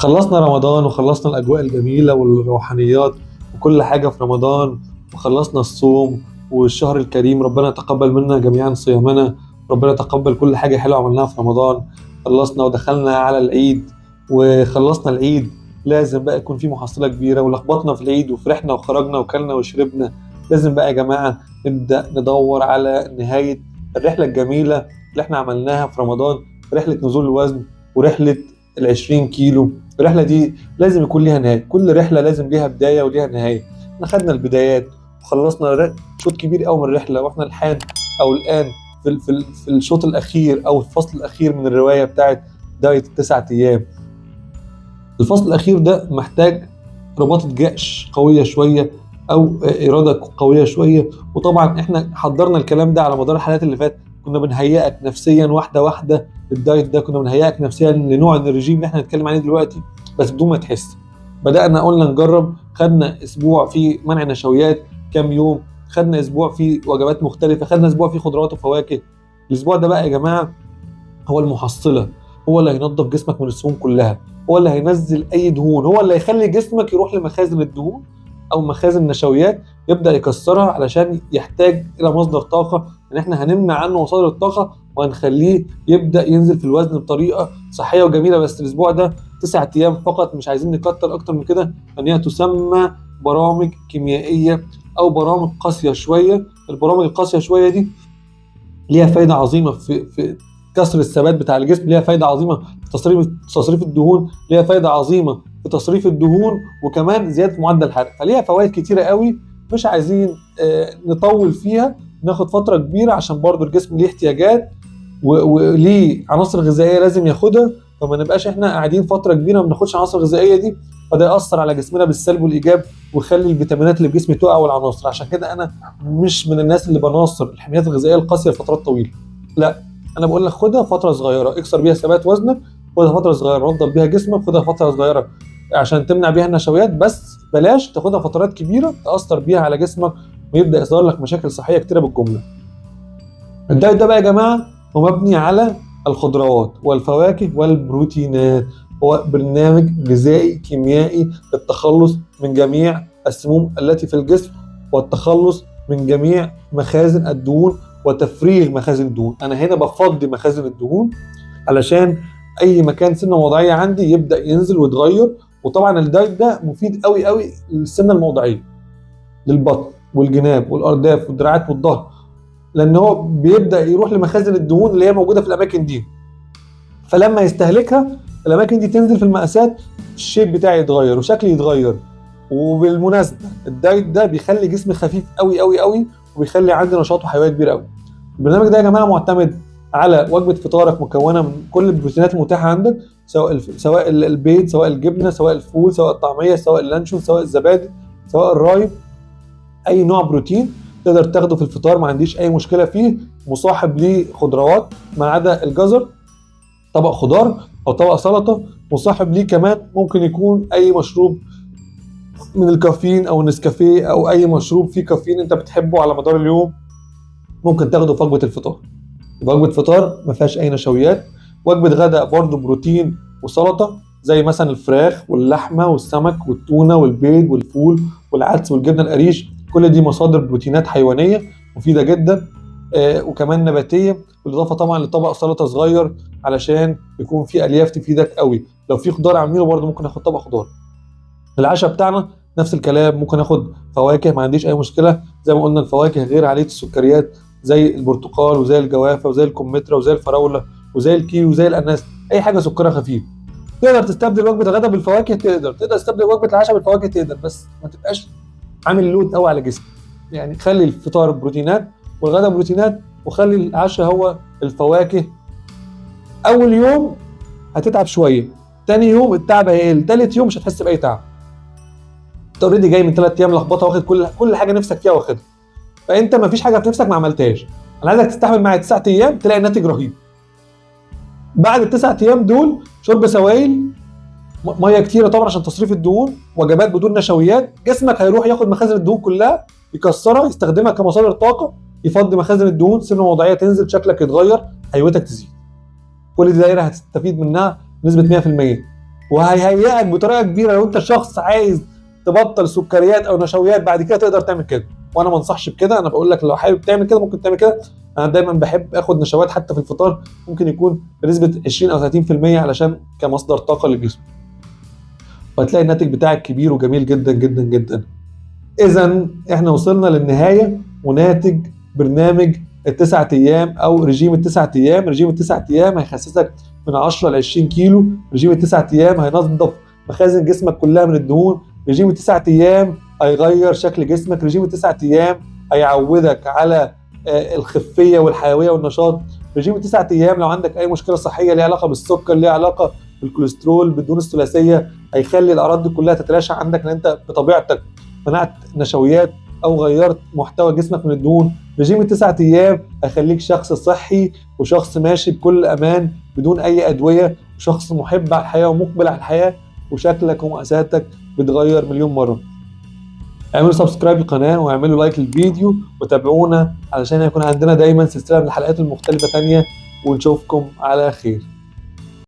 خلصنا رمضان وخلصنا الأجواء الجميلة والروحانيات وكل حاجة في رمضان، وخلصنا الصوم والشهر الكريم. ربنا يتقبل منا جميعا صيامنا، ربنا يتقبل كل حاجة حلوة عملناها في رمضان. خلصنا ودخلنا على العيد وخلصنا العيد، لازم بقى يكون في محصلة كبيرة. ولخبطنا في العيد وفرحنا وخرجنا وكلنا وشربنا، لازم بقى يا جماعة نبدأ ندور على نهاية الرحلة الجميلة اللي احنا عملناها في رمضان، رحلة نزول الوزن ورحلة 20 كيلو. الرحلة دي لازم يكون ليها نهاية، كل رحلة لازم ليها بداية وليها نهاية. احنا خدنا البدايات وخلصنا شوط كبير قوي من الرحلة، واحنا الآن في الشوط الأخير أو الفصل الأخير من الرواية بتاعت دايت ال9 أيام. الفصل الأخير ده محتاج رباطة جأش قوية شوية أو إرادة قوية شوية. وطبعا احنا حضرنا الكلام ده على مدار الحلقات اللي فاتت، كنا بنهيئك نفسيا واحدة واحدة للدايت ده، كنا بنهيئك نفسيا لنوع الرجيم اللي احنا هنتكلم عليه دلوقتي، بس بدون ما تحس. بدأنا قلنا نجرب، خدنا أسبوع في منع نشويات، كام يوم خدنا أسبوع في وجبات مختلفة، خدنا أسبوع في خضروات وفواكه. الأسبوع ده بقى يا جماعة هو المحصلة، هو اللي هينظف جسمك من السموم كلها، هو اللي هينزل أي دهون، هو اللي هيخلي جسمك يروح لمخازن الدهون أو مخازن النشويات يبدأ يكسرها علشان يحتاج إلى مصدر طاقة. إن إحنا هنمنع عنه مصادر الطاقة وهنخليه يبدأ ينزل في الوزن بطريقة صحية وجميلة. بس الأسبوع ده 9 أيام فقط، مش عايزين نكتر أكتر من كده، لأن هي تسمى برامج كيميائية أو برامج قاسية شوية. البرامج القاسية شوية دي ليها فايدة عظيمة في كسر الثبات بتاع الجسم، ليها فايدة عظيمة في تصريف الدهون، ليها فايدة عظيمة في تصريف الدهون، وكمان زيادة معدل الحرق. فليها فوائد كتيرة قوي، مش عايزين نطول فيها، ناخد فترة كبيرة عشان برضو الجسم ليه احتياجات وليه عناصر غذائية لازم ياخدها. فما نبقاش احنا قاعدين فترة كبيرة ما بناخدش عناصر غذائية دي، فده يأثر على جسمنا بالسلب والإيجاب ويخلي الفيتامينات اللي في جسمي تقع والعناصر. عشان كده أنا مش من الناس اللي بناصر الحميات الغذائية القاسية لفترات طويلة، لا، أنا بقول لك خدها فترة صغيرة اكسر بيها ثبات وزنك، خدها فترة صغيرة نظف بيها جسمك، خدها فترة صغيرة عشان تمنع بيها النشويات، بس بلاش تاخدها فترات كبيرة تأثر بيها على جسمك ويبدأ يظهر لك مشاكل صحية كتيرة بالجملة. الدايت ده بقى يا جماعة هو مبني على الخضروات والفواكه والبروتينات، هو برنامج غذائي كيميائي للتخلص من جميع السموم التي في الجسم والتخلص من جميع مخازن الدهون وتفريغ مخازن الدهون. أنا هنا بفضي مخازن الدهون علشان أي مكان سنة موضعية عندي يبدأ ينزل ويتغير. وطبعا الدايت ده مفيد قوي قوي للسنة الموضعية، للبطن والجناب والأرداف والدراعات والظهر، لأن هو بيبدأ يروح لمخازن الدهون اللي هي موجودة في الأماكن دي. فلما يستهلكها الأماكن دي تنزل في المقاسات، الشيب بتاعي يتغير وشكلي يتغير. وبالمناسبة الدايت ده بيخلي جسمي خفيف قوي قوي قوي، وبيخلي عندي نشاط وحيوية كبير قوي. البرنامج ده يا جماعة معتمد على وجبة فطارك مكونة من كل البروتينات المتاحة عندك، سواء البيض، سواء الجبنة، سواء الفول، سواء الطعمية، سواء اللانشون، سواء الزبادي، سواء الرايب. أي نوع بروتين تقدر تاخده في الفطار، ما عنديش أي مشكلة فيه، مصاحب ليه خضروات ما عدا الجزر، طبق خضار أو طبق سلطة، مصاحب ليه كمان ممكن يكون أي مشروب من الكافيين أو النسكافيه أو أي مشروب فيه كافيين أنت بتحبه على مدار اليوم، ممكن تاخده في وجبة الفطار. وجبة فطار ما فيهاش أي نشويات. وجبة غداء برضو بروتين وسلطة، زي مثلا الفراخ واللحمة والسمك والتونة والبيض والفول والعدس والجبنة القريش، كل دي مصادر بروتينات حيوانية مفيدة جدا، وكمان نباتية. بالإضافة طبعا لطبق سلطة صغير علشان يكون فيه ألياف تفيدك قوي. لو في خضار عاملينه برضو ممكن اخد طبق خضار. العشاء بتاعنا نفس الكلام، ممكن اخد فواكه، ما عنديش اي مشكلة. زي ما قلنا الفواكه غير عالية السكريات، زي البرتقال وزي الجوافة وزي الكمثرى وزي الفراولة وزي الكيوي وزي الأناناس، اي حاجة سكرها خفيف. تقدر تستبدل وجبة الغداء بالفواكه، تقدر تستبدل وجبة العشاء بالفواكه، تقدر، بس ما تبقاش عامل لود قوي على جسمك. يعني خلي الفطار بروتينات والغداء بروتينات، وخلي العشاء هو الفواكه. اول يوم هتتعب شويه، تاني يوم التعب هيقل، تالت يوم مش هتحس باي تعب. انت اوريدي جاي من 3 ايام لخبطه، واخد كل حاجه نفسك فيها واخدها، فانت ما فيش حاجه في نفسك ما عملتهاش. انا عايزك تستحمل معايا 9 ايام تلاقي ناتج رهيب. بعد ال9 ايام دول شرب سوائل، ميه كتيره طبعا عشان تصريف الدهون، وجبات بدون نشويات، جسمك هيروح ياخد مخازن الدهون كلها يكسرها يستخدمها كمصادر طاقه، يفضي مخازن الدهون، سن الموضعيه تنزل، شكلك يتغير، حيوتك تزيد. كل دي دايره هتستفيد منها بنسبه 100%. وهيهيئك بطريقه كبيره. لو انت شخص عايز تبطل سكريات او نشويات بعد كده تقدر تعمل كده، وانا ما انصحش بكده. انا بقول لك لو حابب تعمل كده ممكن تعمل كده. انا دايما بحب اخد نشويات حتى في الفطار، ممكن يكون بنسبه 20 او 30% علشان كمصدر طاقه للجسم، وهتلاقي الناتج بتاعك كبير وجميل جدا جدا جدا. اذا احنا وصلنا للنهايه، وناتج برنامج التسعة ايام او رجيم التسعة ايام. رجيم التسعة ايام هيخسسك من 10 ل 20 كيلو. رجيم التسعة ايام هينظف مخازن جسمك كلها من الدهون. رجيم التسعة ايام هيغير شكل جسمك. رجيم التسعة ايام هيعودك على الخفيه والحيويه والنشاط. رجيم التسعة ايام لو عندك اي مشكله صحيه ليها علاقه بالسكر، ليها علاقه بالكوليسترول، بالدهون الثلاثيه، هيخلي الاعراض دي كلها تتلاشى عندك، لان انت بطبيعتك منعت نشويات او غيرت محتوى جسمك من الدهون. رجيم التسعة ايام هيخليك شخص صحي وشخص ماشي بكل امان بدون اي ادويه، وشخص محب على الحياه ومقبل على الحياه، وشكلك ومقاساتك بتغير مليون مره. اعملوا سبسكرايب للقناه واعملوا لايك للفيديو وتابعونا علشان يكون عندنا دايما سلسله من الحلقات المختلفه تانية، ونشوفكم على خير.